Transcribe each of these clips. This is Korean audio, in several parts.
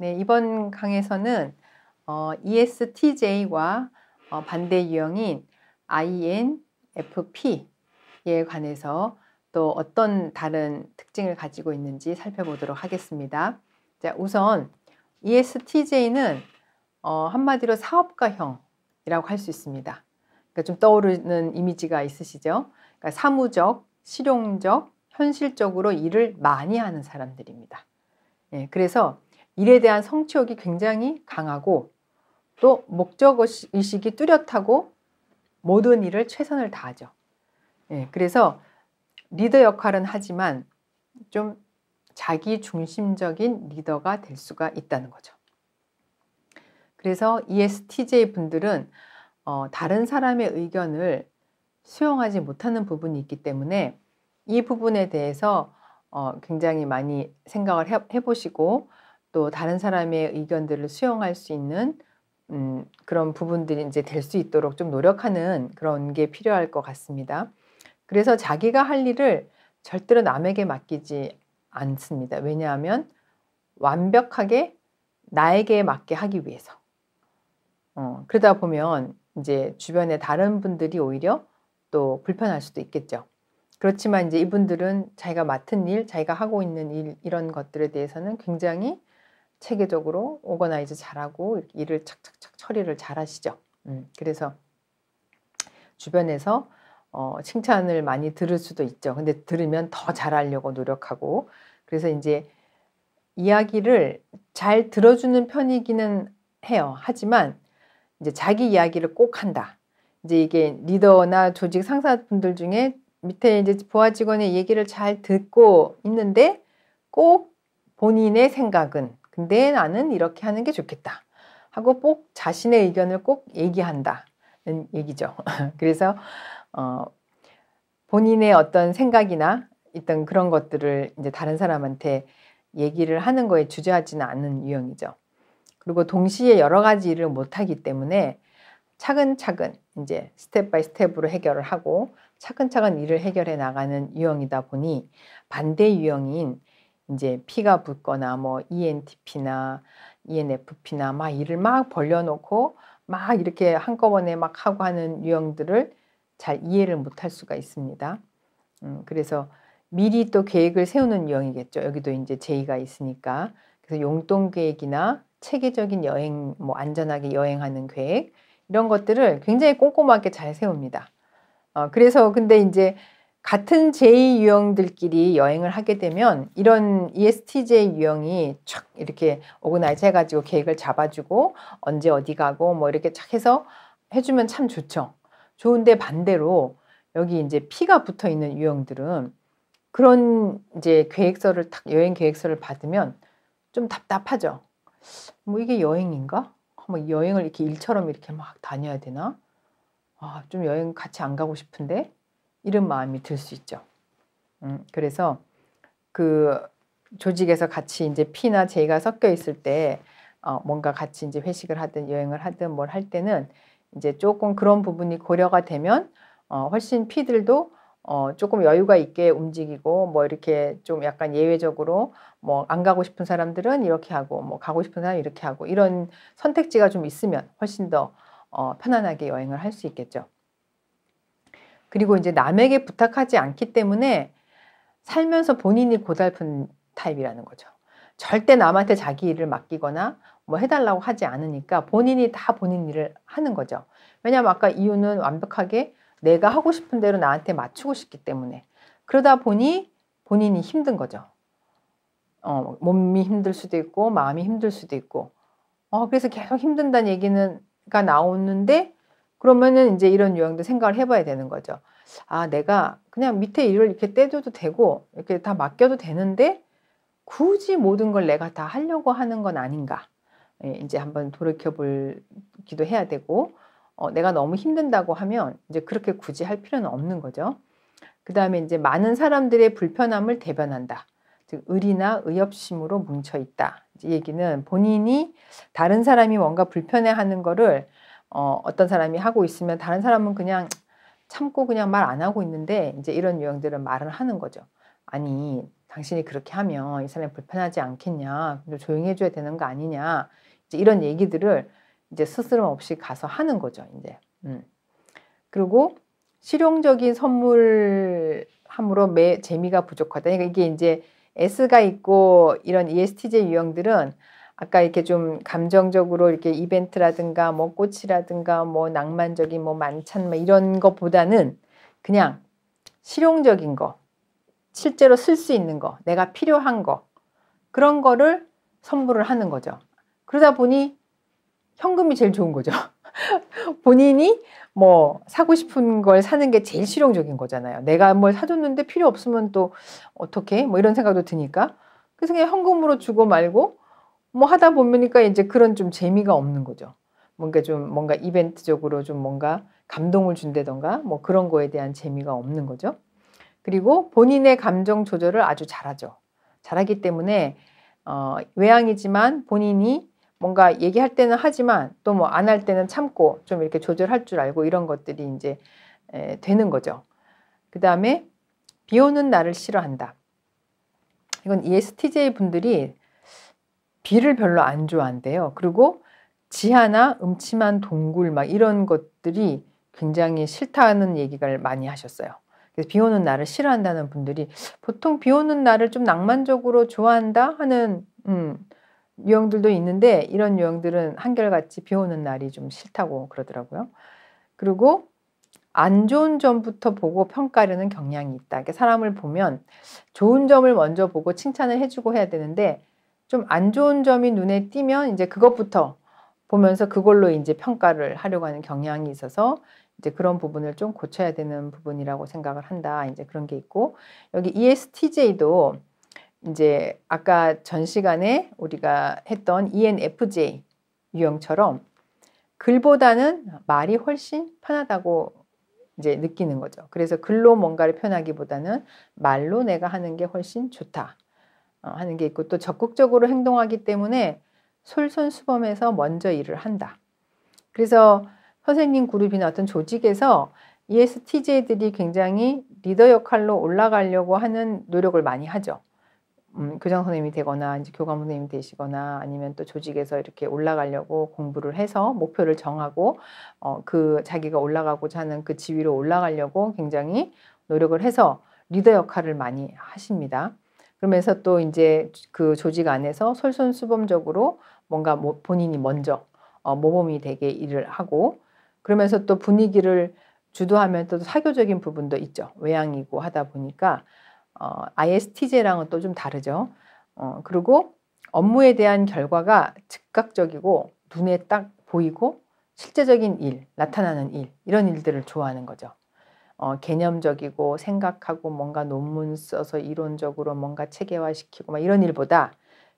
네, 이번 강에서는 ESTJ와 반대 유형인 INFP에 관해서 또 어떤 다른 특징을 가지고 있는지 살펴보도록 하겠습니다. 자, 우선 ESTJ는 한마디로 사업가형이라고 할 수 있습니다. 그러니까 좀 떠오르는 이미지가 있으시죠? 그러니까 사무적, 실용적, 현실적으로 일을 많이 하는 사람들입니다. 예, 그래서 일에 대한 성취욕이 굉장히 강하고 또 목적의식이 뚜렷하고 모든 일을 최선을 다하죠. 예, 그래서 리더 역할은 하지만 좀 자기 중심적인 리더가 될 수가 있다는 거죠. 그래서 ESTJ 분들은 다른 사람의 의견을 수용하지 못하는 부분이 있기 때문에 이 부분에 대해서 굉장히 많이 생각을 해보시고 또 다른 사람의 의견들을 수용할 수 있는 그런 부분들이 이제 될 수 있도록 좀 노력하는 그런 게 필요할 것 같습니다. 그래서 자기가 할 일을 절대로 남에게 맡기지 않습니다. 왜냐하면 완벽하게 나에게 맞게 하기 위해서. 그러다 보면 이제 주변에 다른 분들이 오히려 또 불편할 수도 있겠죠. 그렇지만 이제 이분들은 자기가 맡은 일, 자기가 하고 있는 일, 이런 것들에 대해서는 굉장히 체계적으로 오거나이즈 잘하고 일을 착착착 처리를 잘하시죠. 그래서 주변에서 칭찬을 많이 들을 수도 있죠. 근데 들으면 더 잘하려고 노력하고, 그래서 이제 이야기를 잘 들어주는 편이기는 해요. 하지만 이제 자기 이야기를 꼭 한다. 이제 이게 리더나 조직 상사분들 중에 밑에 이제 부하 직원의 얘기를 잘 듣고 있는데 꼭 본인의 생각은 근데 나는 이렇게 하는 게 좋겠다 하고 꼭 자신의 의견을 꼭 얘기한다는 얘기죠. 그래서 본인의 어떤 생각이나 있던 그런 것들을 이제 다른 사람한테 얘기를 하는 거에 주저하지는 않는 유형이죠. 그리고 동시에 여러 가지 일을 못하기 때문에 차근차근 이제 스텝 바이 스텝으로 해결을 하고 차근차근 일을 해결해 나가는 유형이다 보니 반대 유형인 이제 P가 붙거나 뭐 ENTP나 ENFP나 막 일을 막 벌려놓고 막 이렇게 한꺼번에 막 하고 하는 유형들을 잘 이해를 못할 수가 있습니다. 그래서 미리 또 계획을 세우는 유형이겠죠. 여기도 이제 J가 있으니까. 그래서 용돈 계획이나 체계적인 여행, 뭐 안전하게 여행하는 계획 이런 것들을 굉장히 꼼꼼하게 잘 세웁니다. 그래서 근데 이제 같은 J 유형들끼리 여행을 하게 되면 이런 ESTJ 유형이 촥 이렇게 오그나이즈 해가지고 계획을 잡아주고 언제 어디 가고 뭐 이렇게 착 해서 해주면 참 좋죠. 좋은데 반대로 여기 이제 P가 붙어 있는 유형들은 그런 이제 계획서를 탁 여행 계획서를 받으면 좀 답답하죠. 뭐 이게 여행인가? 뭐 여행을 이렇게 일처럼 이렇게 막 다녀야 되나? 좀 여행 같이 안 가고 싶은데 이런 마음이 들 수 있죠. 그래서 그 조직에서 같이 이제 P나 J가 섞여 있을 때 뭔가 같이 이제 회식을 하든 여행을 하든 뭘 할 때는 이제 조금 그런 부분이 고려가 되면 훨씬 P들도 조금 여유가 있게 움직이고 뭐 이렇게 좀 약간 예외적으로 뭐 안 가고 싶은 사람들은 이렇게 하고 뭐 가고 싶은 사람은 이렇게 하고 이런 선택지가 좀 있으면 훨씬 더 편안하게 여행을 할 수 있겠죠. 그리고 이제 남에게 부탁하지 않기 때문에 살면서 본인이 고달픈 타입이라는 거죠. 절대 남한테 자기 일을 맡기거나 뭐 해달라고 하지 않으니까 본인이 다 본인 일을 하는 거죠. 왜냐하면 아까 이유는 완벽하게 내가 하고 싶은 대로 나한테 맞추고 싶기 때문에 그러다 보니 본인이 힘든 거죠. 몸이 힘들 수도 있고 마음이 힘들 수도 있고 그래서 계속 힘든다는 얘기가 나오는데 그러면은 이제 이런 유형도 생각을 해봐야 되는 거죠. 내가 그냥 밑에 일을 이렇게 떼줘도 되고 이렇게 다 맡겨도 되는데 굳이 모든 걸 내가 다 하려고 하는 건 아닌가. 이제 한번 돌이켜보기도 해야 되고 내가 너무 힘든다고 하면 이제 그렇게 굳이 할 필요는 없는 거죠. 그 다음에 이제 많은 사람들의 불편함을 대변한다. 즉 의리나 의협심으로 뭉쳐있다. 이 얘기는 본인이 다른 사람이 뭔가 불편해하는 거를 어떤 사람이 하고 있으면 다른 사람은 그냥 참고 그냥 말 안 하고 있는데 이제 이런 유형들은 말을 하는 거죠. 아니 당신이 그렇게 하면 이 사람이 불편하지 않겠냐, 조용히 해줘야 되는 거 아니냐, 이제 이런 얘기들을 이제 스스럼 없이 가서 하는 거죠. 이제. 그리고 실용적인 선물함으로 재미가 부족하다. 그러니까 이게 이제 S가 있고 이런 ESTJ 유형들은 아까 이렇게 좀 감정적으로 이렇게 이벤트라든가 뭐 꽃이라든가 뭐 낭만적인 뭐 만찬 뭐 이런 것보다는 그냥 실용적인 거, 실제로 쓸 수 있는 거, 내가 필요한 거, 그런 거를 선물을 하는 거죠. 그러다 보니 현금이 제일 좋은 거죠. 본인이 뭐 사고 싶은 걸 사는 게 제일 실용적인 거잖아요. 내가 뭘 사줬는데 필요 없으면 또 어떻게? 뭐 이런 생각도 드니까. 그래서 그냥 현금으로 주고 말고 뭐 하다 보니까 이제 그런 좀 재미가 없는 거죠. 뭔가 이벤트적으로 좀 뭔가 감동을 준다던가 뭐 그런 거에 대한 재미가 없는 거죠. 그리고 본인의 감정 조절을 아주 잘하죠. 잘하기 때문에 외향이지만 본인이 뭔가 얘기할 때는 하지만 또 뭐 안 할 때는 참고 좀 이렇게 조절할 줄 알고 이런 것들이 이제 되는 거죠. 그 다음에 비 오는 날을 싫어한다. 이건 ESTJ 분들이 비를 별로 안 좋아한대요. 그리고 지하나 음침한 동굴 막 이런 것들이 굉장히 싫다는 얘기를 많이 하셨어요. 그래서 비 오는 날을 싫어한다는 분들이 보통 비 오는 날을 좀 낭만적으로 좋아한다 하는 유형들도 있는데 이런 유형들은 한결같이 비 오는 날이 좀 싫다고 그러더라고요. 그리고 안 좋은 점부터 보고 평가하려는 경향이 있다. 그러니까 사람을 보면 좋은 점을 먼저 보고 칭찬을 해주고 해야 되는데 좀 안 좋은 점이 눈에 띄면 이제 그것부터 보면서 그걸로 이제 평가를 하려고 하는 경향이 있어서 이제 그런 부분을 좀 고쳐야 되는 부분이라고 생각을 한다. 이제 그런 게 있고 여기 ESTJ도 이제 아까 전 시간에 우리가 했던 ENFJ 유형처럼 글보다는 말이 훨씬 편하다고 이제 느끼는 거죠. 그래서 글로 뭔가를 표현하기보다는 말로 내가 하는 게 훨씬 좋다 하는 게 있고 또 적극적으로 행동하기 때문에 솔선수범해서 먼저 일을 한다. 그래서 선생님 그룹이나 어떤 조직에서 ESTJ들이 굉장히 리더 역할로 올라가려고 하는 노력을 많이 하죠. 교장 선생님이 되거나 이제 교감 선생님이 되시거나 아니면 또 조직에서 이렇게 올라가려고 공부를 해서 목표를 정하고 그 자기가 올라가고자 하는 그 지위로 올라가려고 굉장히 노력을 해서 리더 역할을 많이 하십니다. 그러면서 또 이제 그 조직 안에서 솔선수범적으로 뭔가 본인이 먼저 모범이 되게 일을 하고 그러면서 또 분위기를 주도하면 또 사교적인 부분도 있죠. 외향이고 하다 보니까 ISTJ랑은 또 좀 다르죠. 그리고 업무에 대한 결과가 즉각적이고 눈에 딱 보이고 실제적인 일, 나타나는 일, 이런 일들을 좋아하는 거죠. 개념적이고 생각하고 뭔가 논문 써서 이론적으로 뭔가 체계화시키고 막 이런 일보다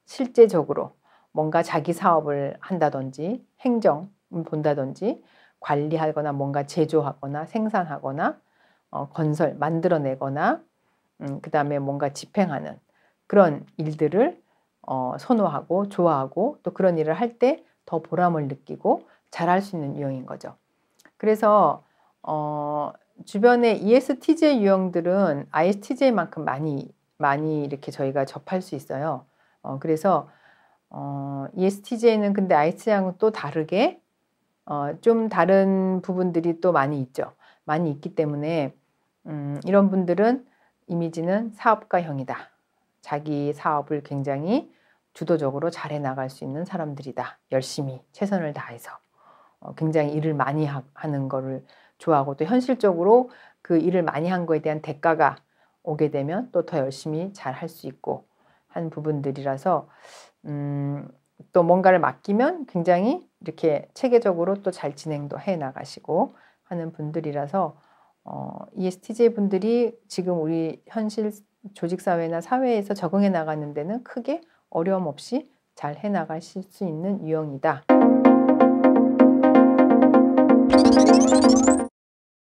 실제적으로 뭔가 자기 사업을 한다든지 행정을 본다든지 관리하거나 뭔가 제조하거나 생산하거나 건설, 만들어내거나 그 다음에 뭔가 집행하는 그런 일들을 선호하고 좋아하고 또 그런 일을 할 때 더 보람을 느끼고 잘할 수 있는 유형인 거죠. 그래서 주변에 ESTJ 유형들은 ISTJ만큼 많이 이렇게 저희가 접할 수 있어요. 그래서 ESTJ는 근데 ISTJ랑은 또 다르게 좀 다른 부분들이 또 많이 있죠. 많이 있기 때문에 이런 분들은 이미지는 사업가형이다. 자기 사업을 굉장히 주도적으로 잘해 나갈 수 있는 사람들이다. 열심히 최선을 다해서 굉장히 일을 많이 하는 거를 좋아하고 또 현실적으로 그 일을 많이 한 거에 대한 대가가 오게 되면 또 더 열심히 잘 할 수 있고 한 부분들이라서 또 뭔가를 맡기면 굉장히 이렇게 체계적으로 또 잘 진행도 해 나가시고 하는 분들이라서 ESTJ 분들이 지금 우리 현실 조직사회나 사회에서 적응해 나가는 데는 크게 어려움 없이 잘 해 나가실 수 있는 유형이다.